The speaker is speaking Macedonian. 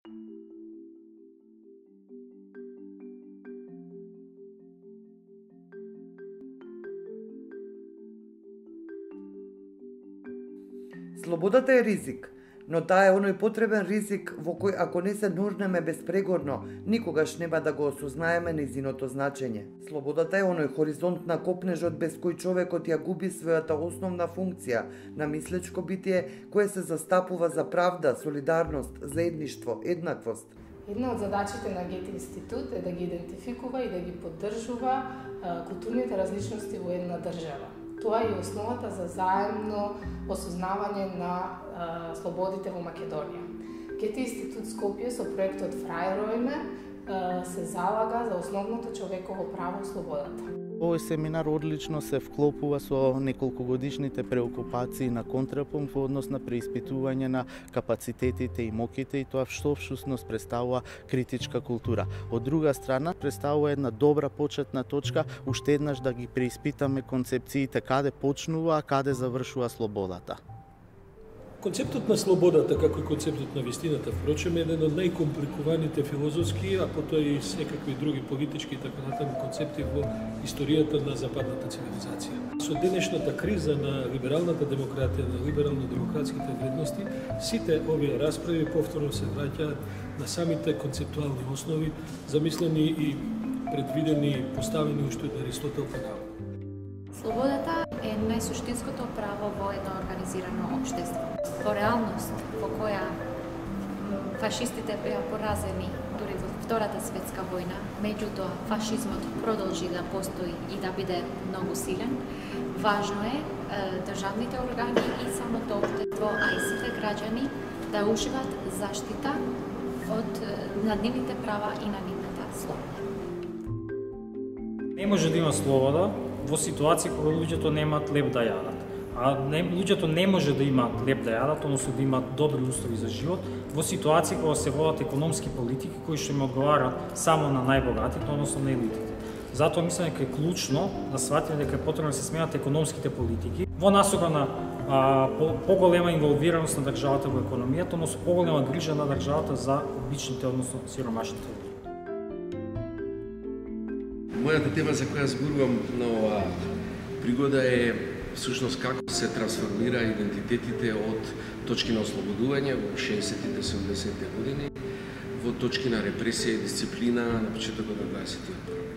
Слободата е ризик, но таа е оној потребен ризик во кој ако не се нурнеме безпрегорно, никогаш нема да го осознаеме нејзиното значење. Слободата е оној хоризонт на копнежот без кој човекот ја губи својата основна функција на мислечко битие кое се застапува за правда, солидарност, заедништво, еднаквост. Една од задачите на Гете институт е да ги идентификува и да ги поддржува културните различности во една држава. Тоа е основата за заемно осознавање на слободите во Македонија. Гете институт Скопје со проектот Фрајројме се залага за основното човеково право слободата. Овој семинар одлично се вклопува со неколкогодишните преокупации на контрапункт во однос на преиспитување на капацитетите и моките и тоа што всушност представува критичка култура. Од друга страна, представува една добра почетна точка уште еднаш да ги преиспитаме концепциите каде почнува, а каде завршува слободата. Концептот на слободата, како и концептот на вистината, впрочем, е еден од најкомпликуваните филозофски, а потоа и секакви други политички и така натаму концепти во историјата на западната цивилизација. Со денешната криза на либералната демократија, на либерално-демократските вредности, сите овие расправи повторно се враќаат на самите концептуални основи, замислени и предвидени и поставени уште од Аристотел па наваму. Слободата е најсуштинското право во едно организирано општество. Во реалност во која фашистите беа поразени дури во Втората светска војна, меѓутоа фашизмот продолжи да постои и да биде многу силен, важно е државните органи и самото општество, а и сите граѓани да уживаат заштита на нивните права и на нивната слобода. Не може да има слобода во ситуација кога луѓето немаат леп да јадат. А луѓето не може да имаат леп да јадат, односно да имаат добри услови за живот, во ситуација кога се водат економски политики кои што им одговараат само на најбогатите, односно на елитите. Затоа мислам дека е клучно да сватиме дека е потребно да се сменат економските политики во насока на поголема инволвираност на државата во економијата, односно поголема грижа на државата за обичните, односно сиромашните луѓе. Мојата тема за која зборувам на оваа пригода е всушност како се трансформира идентитетите од точки на ослободување во 60-тите, 70-те години во точки на репресија и дисциплина на почетокот на 21.